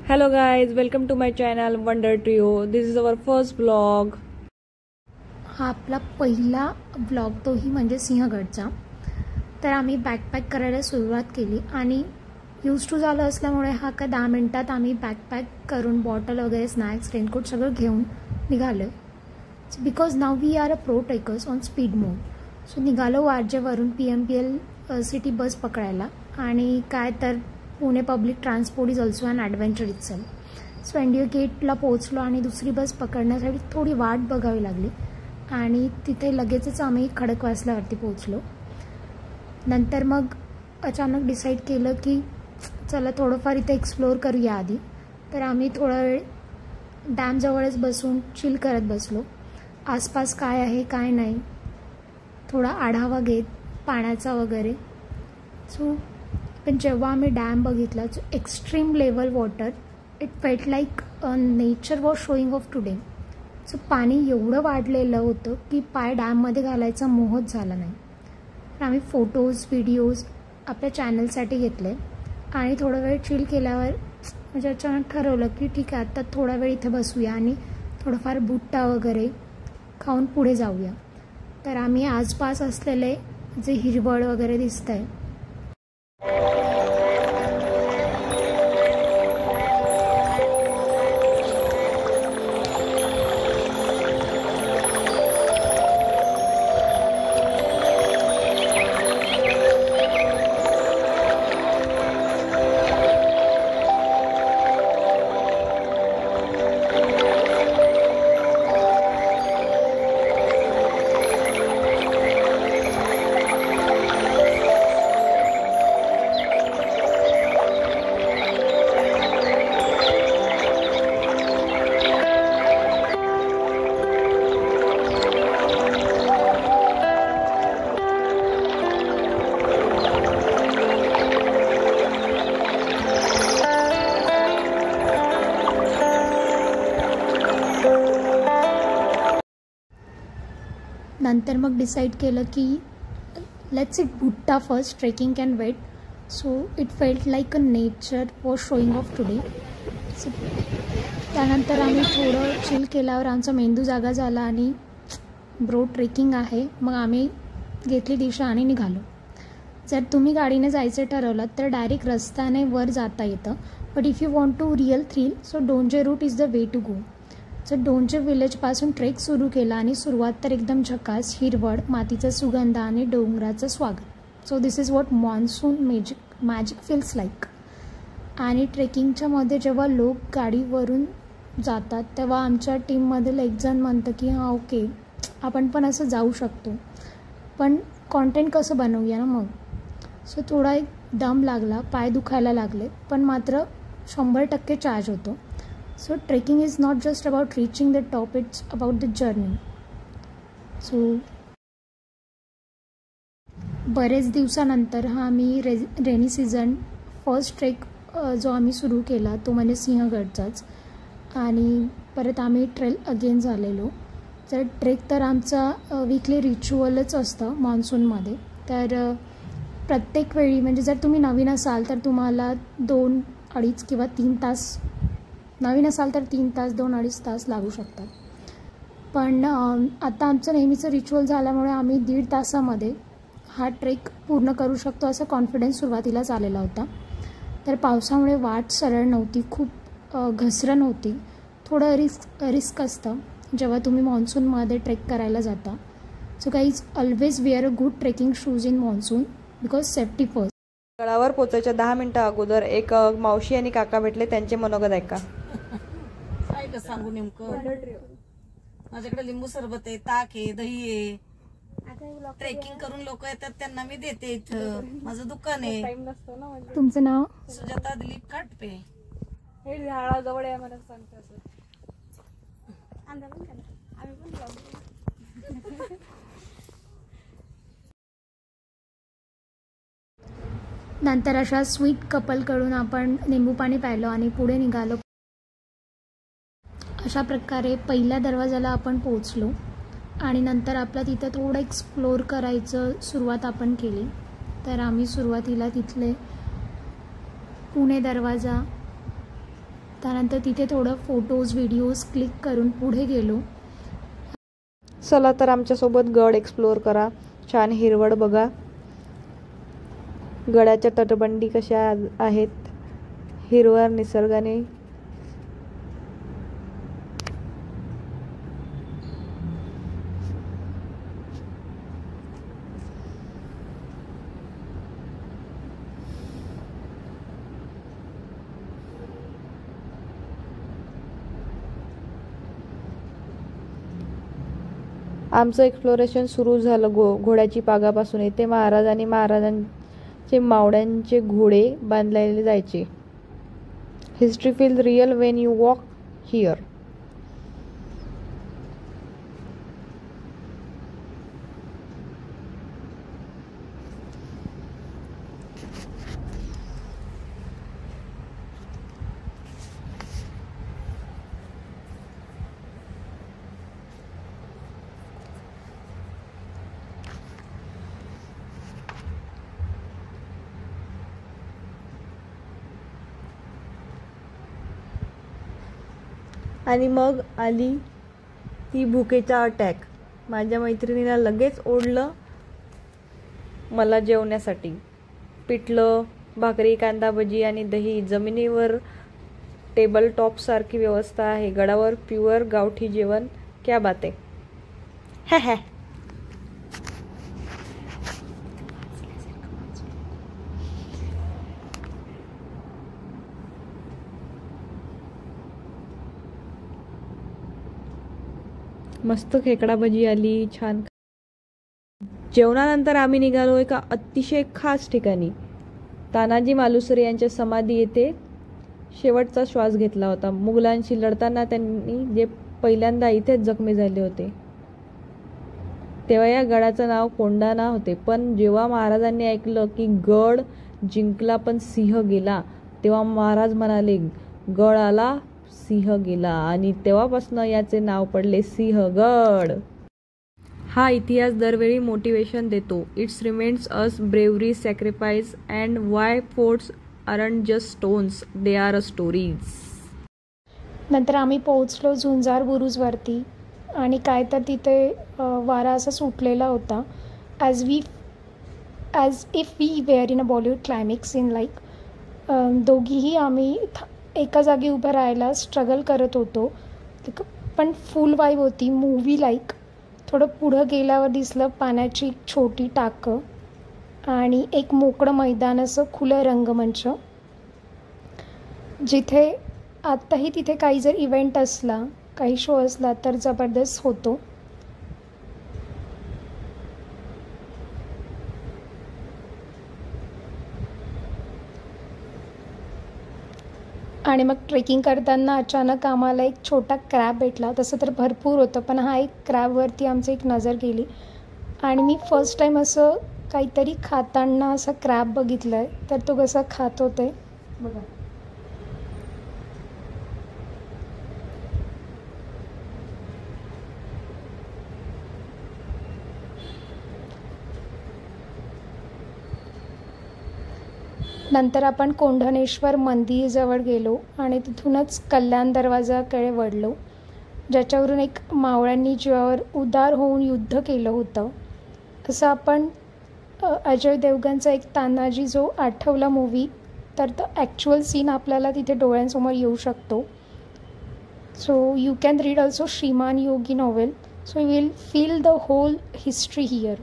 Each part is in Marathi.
Hello guys, welcome to my channel Wonder Trio. This is our first vlog. हा आपला पहिला व्लॉग तोही म्हणजे सिंहगडचा. तर आम्ही बॅकपॅक करायला सुरुवात केली आणि यूज टू झालं असल्यामुळे हा का 10 मिनिटात आम्ही बॅकपॅक करून बॉटल वगैरे स्नॅक्स रेनकोट सगळं घेऊन निघालो. Because now we are a pro trekkers on speed mode. So निघालो वारजेवरून PMPL सिटी बस पकडायला आणि काय तर Pune public transport is also an adventure itself. So India गेटला पोहोचलो आणि दुसरी बस पकडण्यासाठी थोडी वाट बघावी लागली आणि तिथे लगेचच आम्ही खडकवासल्यावरती पोहोचलो. नंतर मग अचानक डिसाईड केलं की चला थोडंफार इथे एक्सप्लोअर करूया आधी. तर आम्ही थोडा वेळ डॅमजवळच बसून चिल करत बसलो. आसपास काय आहे काय नाही थोडा आढावा घेत पाण्याचा वगैरे. सो पण जेव्हा आम्ही डॅम बघितला so extreme level water it felt like nature was showing off today. So पाणी एवढं वाढलेलं होतं की पाय डॅममध्ये घालायचा मोहच झाला नाही. आम्ही फोटोज व्हिडिओज आपल्या चॅनलसाठी घेतले आणि थोडा वेळ चिल केल्यावर म्हणजे अचानक ठरवलं की ठीक आहे आता थोडा वेळ इथे बसूया आणि थोडंफार भुट्टा वगैरे खाऊन पुढे जाऊया. तर आम्ही आसपास असलेले जे हिरवळ वगैरे दिसतंय नंतर मग डिसाईड केलं की let's eat bhutta first trekking can wait. So it felt like a nature was showing off today. So त्यानंतर आम्ही थोडं चिल केल्यावर आमचा मेंदू जागा झाला आणि ब्रो ट्रेकिंग आहे. मग आम्ही घेतली दिशा आणि निघालो. जर तुम्ही गाडीने जायचं ठरवलं तर डायरेक्ट रस्त्याने वर जाता येतं. But if you want to real thrill so Donje route is the way to go. तर डोंजे विलेजपासून ट्रेक सुरू केला आणि सुरुवात तर एकदम झकास हिरवळ मातीचा सुगंध आणि डोंगराचं स्वागत. So this is what monsoon magic feels like. आणि ट्रेकिंगच्या मध्ये जेव्हा लोक गाडीवरून जातात तेव्हा आमच्या टीममधील एक जण म्हणतं की हां ओके आपण पण असं जाऊ शकतो पण कॉन्टेंट कसं बनवूया ना मग. सो थोडा एक दम लागला पाय दुखायला लागले पण मात्र 100% चार्ज होतो. So trekking is not just about reaching the top, it's about the journey. So बरेच दिवसानंतर हा आम्ही रेनी सीझन फर्स्ट ट्रेक जो आम्ही सुरू केला तो म्हणजे सिंहगडचाच. आणि परत आम्ही ट्रेल अगेन झालेलो. तर ट्रेक तर आमचा वीकली रिच्युअलच असतं मान्सूनमध्ये. तर प्रत्येक वेळी म्हणजे जर तुम्ही नवीन असाल तर तुम्हाला 2, 2.5 किंवा 3 तास नवीन असाल तर 3 तास 2-2.5 तास लागू शकतात. पण आता आमचं नेहमीचं रिच्युअल झाल्यामुळे आम्ही 1.5 तासामध्ये हा ट्रेक पूर्ण करू शकतो असा कॉन्फिडन्स सुरुवातीलाच आलेला होता. तर पावसामुळे वाट सरळ नव्हती, खूप घसरण होती. थोडं रिस्क असतं जेव्हा तुम्ही मान्सूनमध्ये ट्रेक करायला जाता. So guys always wear a good trekking shoes in monsoon because safety first. गडावर पोचायच्या 10 मिनिटं अगोदर एक मावशी आणि काका भेटले. त्यांचे मनोगत ऐका. काय का सांगू नेमकं. माझ्याकडे लिंबू सरबत आहे, ताक आहे, दही आहे. ट्रेकिंग करून लोक येतात त्यांना मी देते. इथं माझं दुकान आहे. तुमचं नाव? सुजाता दिलीप काटपे. हे झाडाजवळ आहे मला सांगते असं. नंतर अशा स्वीट कपलकडून आपण निंबू पाणी प्यायलो आणि पुढे निघालो. अशा प्रकारे पहिल्या दरवाजाला आपण पोहोचलो आणि नंतर आपला तिथं थोडं एक्सप्लोर करायचं सुरुवात आपण केली. तर आम्ही सुरुवातीला तिथले पुणे दरवाजा, त्यानंतर तिथे थोडं फोटोज व्हिडिओज क्लिक करून पुढे गेलो. चला तर आमच्यासोबत गड एक्सप्लोअर करा. छान हिरवळ बघा. गडाच्या तटबंदी कशा आहेत, हिरवळ निसर्गाने. आमचं एक्सप्लोरेशन सुरू झालं घोड्याची पागापासून. येथे महाराज आणि महाराजांचे मावळ्यांचे घोडे बांधलेले जायचे. History feel real Wien you walk here. आणि मग आली ती भुकेचा अटॅक. माझ्या मैत्रिणीला लगेच ओढलं मला जेवण्यासाठी. पिठलं, भाकरी, कांदा भजी आणि दही. जमिनीवर टेबल टॉप सारखी व्यवस्था आहे. गडावर प्युअर गावठी जेवण. क्या बात आहे. है. मस्त खेकडा भजी आली. छान. जेवणानंतर आम्ही निघालो एका अतिशय खास ठिकाणी. तानाजी मालुसरे यांच्या समाधी येथे शेवटचा श्वास घेतला होता. मुघलांशी लढताना त्यांनी जे पहिल्यांदा इथेच जखमी झाले होते. तेव्हा या गडाचं नाव कोंढाणा होते. पण जेव्हा महाराजांनी ऐकलं की गड जिंकला पण सिंह गेला, तेव्हा महाराज म्हणाले गड आला सिंह गेला, आणि तेव्हापासून याचे नाव पडले सिंहगड. हा इतिहास दरवेळी मोटिवेशन देतो. It's reminds us bravery, sacrifice and why forts aren't just stones, they are a stories. नंतर आम्ही पोहोचलो झुंजार बुरुजवरती. आणि काय तर तिथे वारा असा सुटलेला होता. As if we were in a Bollywood climax in like. दोघीही आम्ही एका जागी उभं राहायला स्ट्रगल करत होतो. पण फुल वाईब होती, मूवी लाईक. थोडं पुढं गेल्यावर दिसलं पाण्याची छोटी टाकं आणि एक मोकळं मैदान, असं खुलं रंगमंच, जिथे आत्ताही तिथे काही जर इव्हेंट असला, काही शो असला तर जबरदस्त होतो. आणि मग ट्रेकिंग करताना अचानक आम्हाला एक छोटा क्रॅब भेटला. तसं तर भरपूर होतं, पण हा एक क्रॅबवरती आमची एक नजर गेली. आणि मी फर्स्ट टाईम असं काहीतरी खाताना असं क्रॅब बघितलं आहे. तर तो कसं खात होते बघा. नंतर आपण कोंढणेश्वर मंदिरजवळ गेलो आणि तिथूनच कल्याण दरवाजाकडे वळलो, ज्याच्यावरून एक मावळ्यांनी जीवावर उदार होऊन युद्ध केलं होतं. असं आपण अजय देवगणचा एक तानाजी जो आठवला मूवी, तर तो ॲक्च्युअल सीन आपल्याला तिथे डोळ्यांसमोर येऊ शकतो. So you can read also Shriman Yogi novel. So you will feel the whole history here.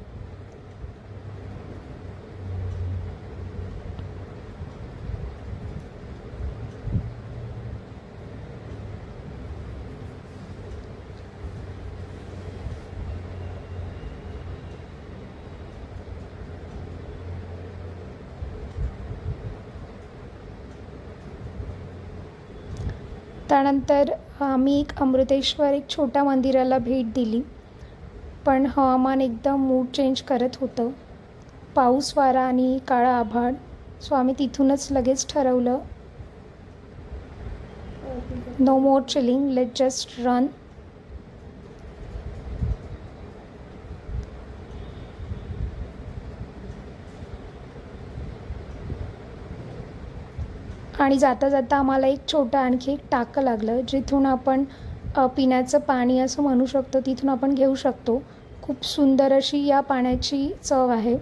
त्यानंतर आम्ही एक अमृतेश्वर, एक छोट्या मंदिराला भेट दिली. पण हवामान एकदम मूड चेंज करत होतं. पाऊस, वारा आणि काळा आभाळ. सो आम्ही तिथूनच लगेच ठरवलं, नो मोर चिलिंग, लेट जस्ट रन. आणि जाता जाता आम्हाला एक छोटं आणखी एक टाकं लागलं, जिथून आपण पिण्याचं पाणी असं म्हणू शकतो, तिथून आपण घेऊ शकतो. खूप सुंदर अशी या पाण्याची चव आहे,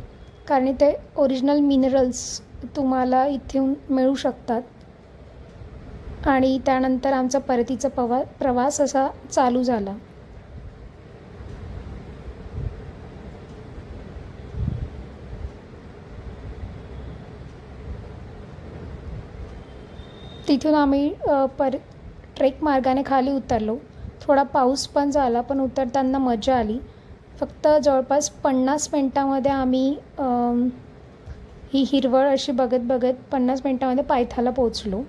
कारण इथे ओरिजिनल मिनरल्स तुम्हाला इथून मिळू शकतात. आणि त्यानंतर आमचा परतीचा प्रवास असा चालू झाला. तिथून आम्ही ट्रेक मार्गाने खाली उतरलो. थोडा पाऊस पण झाला, पण उतरताना मजा आली. फक्त जवळपास 50 मिनटामध्ये आम्ही ही हिरवळ अशी बघत बघत 50 मिनटामध्ये पायथ्याला पोचलो.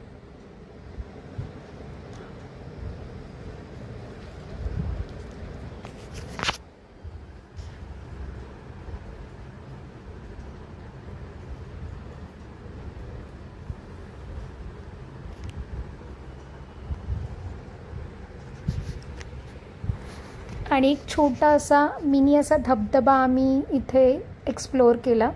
आणि एक छोटा असा मिनी असा धबधबा आम्ही इथे एक्सप्लोअर केला.